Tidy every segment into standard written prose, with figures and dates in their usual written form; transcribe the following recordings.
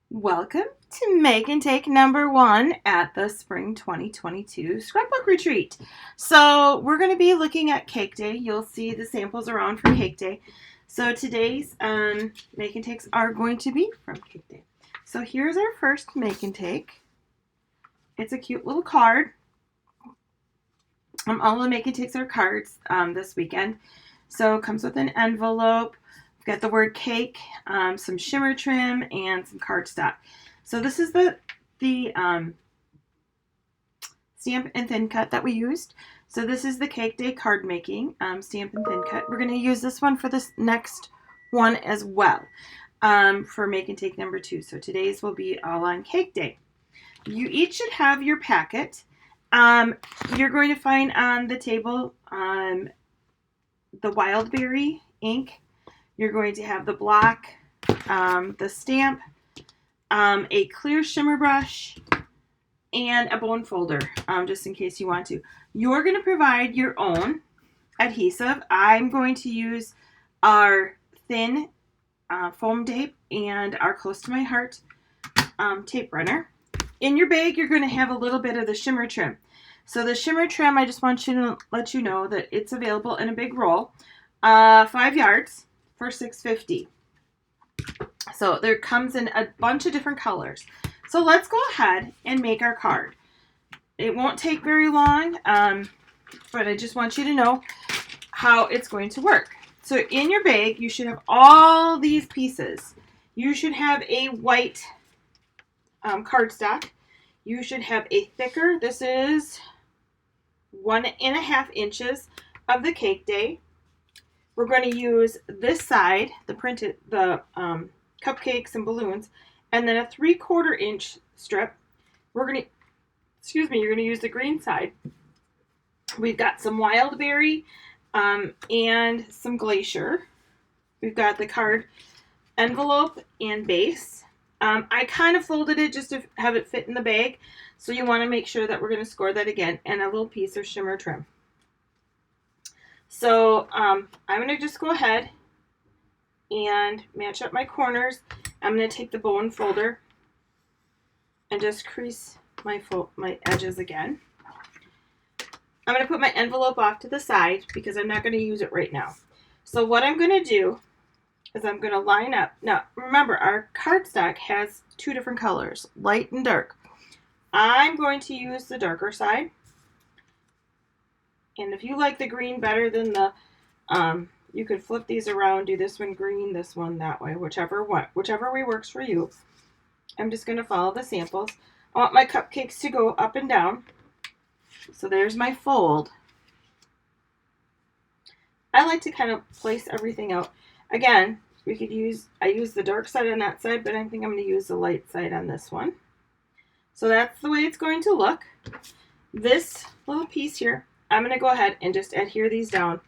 Welcome to Make and Take number 1 at the Spring 2022 Scrapbook Retreat. So we're going to be looking at Cake Day. You'll see the samples around for Cake Day. So today's Make and Takes are going to be from Cake Day. So here's our first Make and Take. It's a cute little card. All the Make and Takes are cards this weekend. So it comes with an envelope. Got the word cake, some shimmer trim, and some cardstock. So this is the Stamp and Thin Cut that we used. So this is the Cake Day card making Stamp and Thin Cut. We're going to use this one for this next one as well for Make and Take number 2. So today's will be all on Cake Day. You each should have your packet. You're going to find on the table the Wildberry ink. You're going to have the block, the stamp, a clear shimmer brush, and a bone folder, just in case you want to. You're going to provide your own adhesive. I'm going to use our thin foam tape and our Close to My Heart tape runner. In your bag, you're going to have a little bit of the shimmer trim. So the shimmer trim, I just want you to let you know that it's available in a big roll, 5 yards. For $6.50. So there comes in a bunch of different colors. So let's go ahead and make our card. It won't take very long, but I just want you to know how it's going to work. So in your bag, you should have all these pieces. You should have a white cardstock. You should have a thicker, this is 1.5 inches of the Cake Day. We're going to use this side, the cupcakes and balloons, and then a 3/4 inch strip. You're going to use the green side. We've got some Wildberry and some Glacier. We've got the card envelope and base. I kind of folded it just to have it fit in the bag, so you want to make sure that we're going to score that again, and a little piece of shimmer trim. So I'm going to just go ahead and match up my corners. I'm going to take the bone folder and just crease my edges again. I'm going to put my envelope off to the side because I'm not going to use it right now. So what I'm going to do is I'm going to line up. Now remember, our cardstock has 2 different colors, light and dark. I'm going to use the darker side. And if you like the green better than the, you could flip these around, do this one green, this one that way, whichever way works for you. I'm just going to follow the samples. I want my cupcakes to go up and down. So there's my fold. I like to kind of place everything out. Again, I use the dark side on that side, but I think I'm going to use the light side on this one. So that's the way it's going to look. This little piece here, I'm going to go ahead and just adhere these down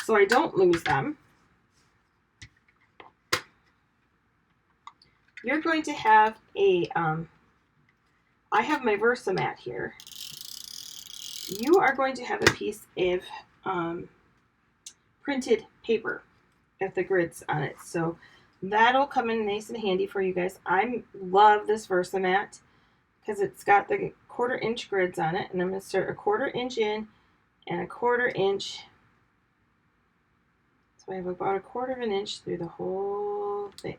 so I don't lose them. You're going to have a, I have my Versamat here. You are going to have a piece of printed paper with the grids on it. So that'll come in nice and handy for you guys. I love this Versamat because it's got the 1/4 inch grids on it. And I'm going to start a 1/4 inch in and a 1/4 inch. So I have about a 1/4 inch through the whole thing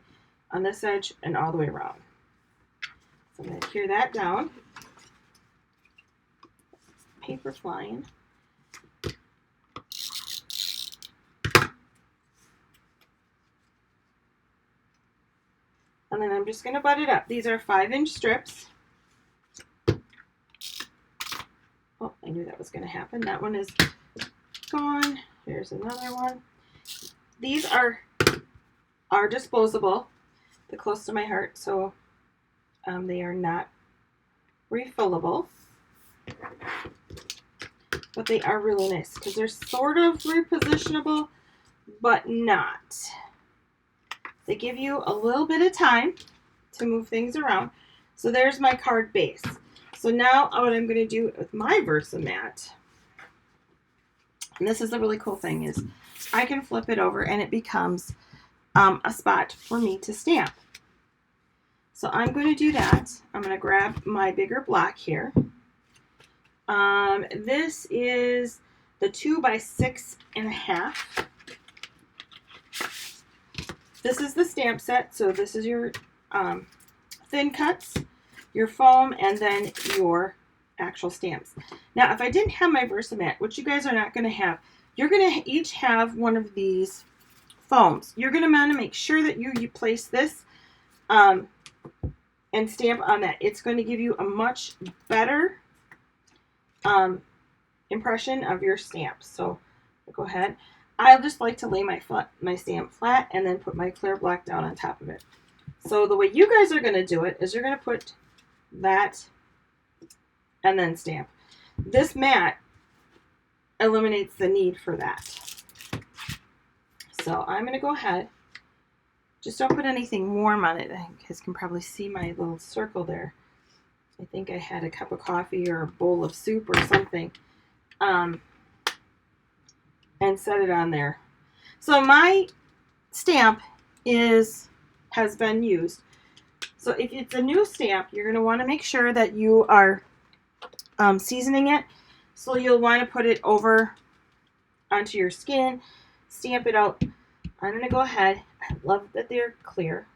on this edge and all the way around. So I'm going to adhere that down. Paper flying. And then I'm just going to butt it up. These are 5-inch strips. Oh, I knew that was going to happen. That one is gone. Here's another one. These are disposable, the Close to My Heart, so they are not refillable. But they are really nice because they're sort of repositionable, but not. They give you a little bit of time to move things around. So there's my card base. So now what I'm going to do with my Versamat, and this is the really cool thing, is I can flip it over and it becomes a spot for me to stamp. So I'm going to do that. I'm going to grab my bigger block here. This is the 2 by 6.5. This is the stamp set. So this is your thin cuts, your foam, and then your actual stamps. Now, if I didn't have my Versamat, which you guys are not going to have, you're going to each have one of these foams. You're going to want to make sure that you place this and stamp on that. It's going to give you a much better impression of your stamp. So go ahead. I just like to lay my stamp flat and then put my clear block down on top of it. So the way you guys are going to do it is you're going to put that and then stamp. This mat eliminates the need for that. So I'm going to go ahead. Just don't put anything warm on it. You guys can probably see my little circle there. I think I had a cup of coffee or a bowl of soup or something. And set it on there. So my stamp has been used. So if it's a new stamp, you're going to want to make sure that you are seasoning it. So you'll want to put it over onto your skin, stamp it out. I'm going to go ahead. I love that they're clear.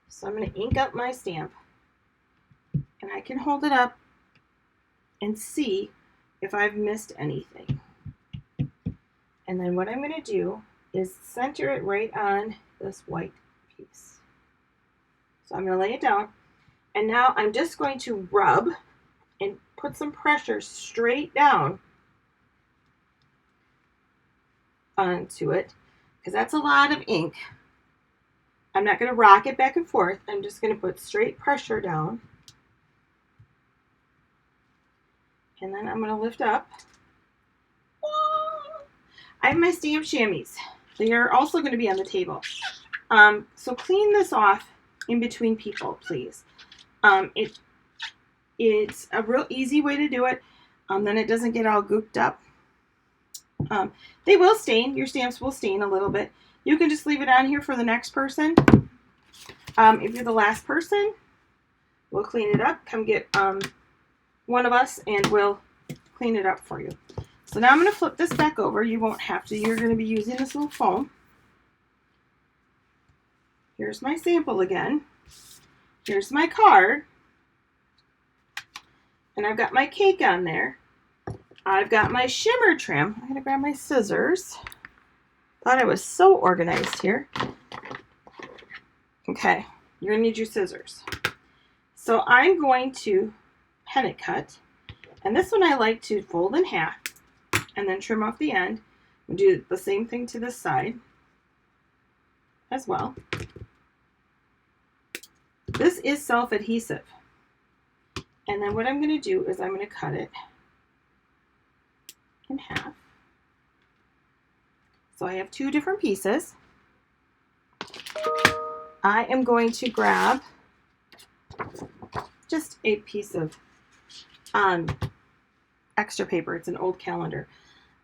So I'm going to ink up my stamp. And I can hold it up and see if I've missed anything. And then what I'm going to do is center it right on this white piece. So I'm going to lay it down. And now I'm just going to rub and put some pressure straight down onto it, because that's a lot of ink. I'm not going to rock it back and forth. I'm just going to put straight pressure down. And then I'm going to lift up. I have my stamp chamois. They are also going to be on the table. So clean this off in between people, please. It's a real easy way to do it. Then it doesn't get all gooped up. They will stain. Your stamps will stain a little bit. You can just leave it on here for the next person. If you're the last person, we'll clean it up. Come get one of us and we'll clean it up for you. So now I'm going to flip this back over. You won't have to. You're going to be using this little foam. Here's my sample again. Here's my card. And I've got my cake on there. I've got my shimmer trim. I'm going to grab my scissors. Thought I was so organized here. Okay, you're going to need your scissors. So I'm going to pennant cut. And this one I like to fold in half and then trim off the end. We'll do the same thing to this side as well. This is self-adhesive. And then what I'm going to do is I'm going to cut it in half. So I have two different pieces. I am going to grab just a piece of extra paper. It's an old calendar.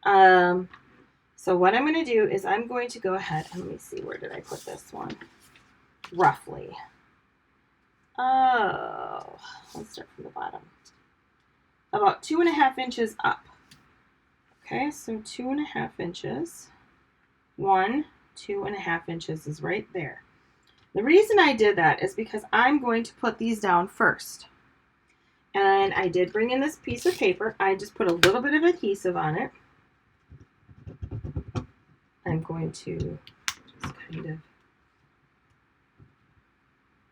So what I'm going to do is I'm going to go ahead and let me see, where did I put this one? Roughly. Oh, let's start from the bottom. About 2.5 inches up. Okay, so 2.5 inches. 2.5 inches is right there. The reason I did that is because I'm going to put these down first. And I did bring in this piece of paper. I just put a little bit of adhesive on it. I'm going to just kind of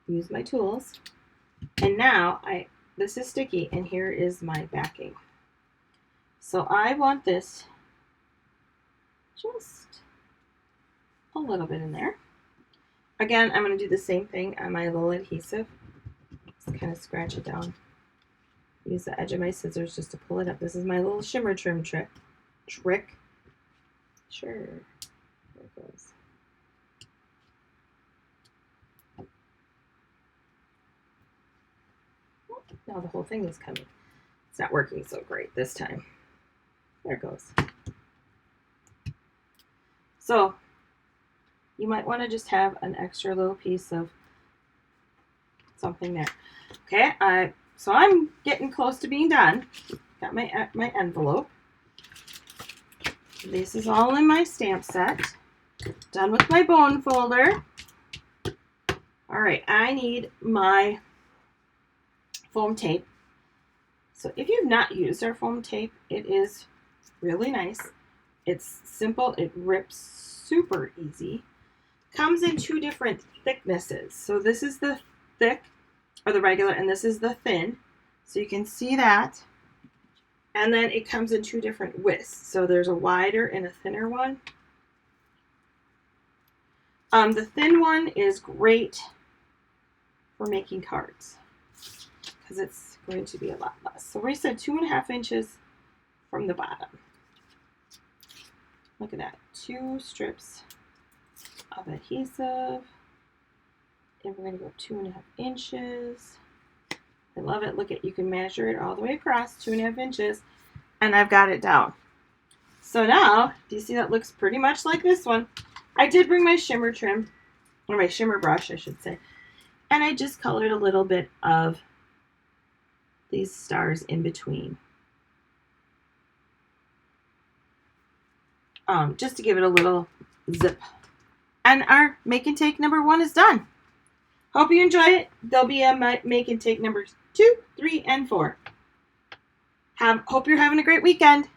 use my tools. And now this is sticky, and here is my backing. So I want this just a little bit in there. Again, I'm going to do the same thing on my little adhesive. Just kind of scratch it down. Use the edge of my scissors just to pull it up. This is my little shimmer trim trick. Sure. There it goes. Now the whole thing is coming. It's not working so great this time. There it goes. So you might want to just have an extra little piece of something there. Okay, so I'm getting close to being done. Got my envelope. This is all in my stamp set. Done with my bone folder. All right, I need my foam tape. So if you've not used our foam tape, it is really nice. It's simple. It rips super easy. Comes in 2 different thicknesses. So this is the thick, or the regular, and this is the thin. So you can see that. And then it comes in 2 different widths. So there's a wider and a thinner one. The thin one is great for making cards because it's going to be a lot less. So we said 2.5 inches from the bottom. Look at that, 2 strips of adhesive. And we're going to go 2.5 inches. I love it. Look at, you can measure it all the way across, 2.5 inches, and I've got it down. So now, do you see that looks pretty much like this one? I did bring my shimmer trim, or my shimmer brush, I should say, and I just colored a little bit of these stars in between. Just to give it a little zip. And our make and take number 1 is done. Hope you enjoy it. There'll be a make and take numbers 2, 3, and 4. Hope you're having a great weekend.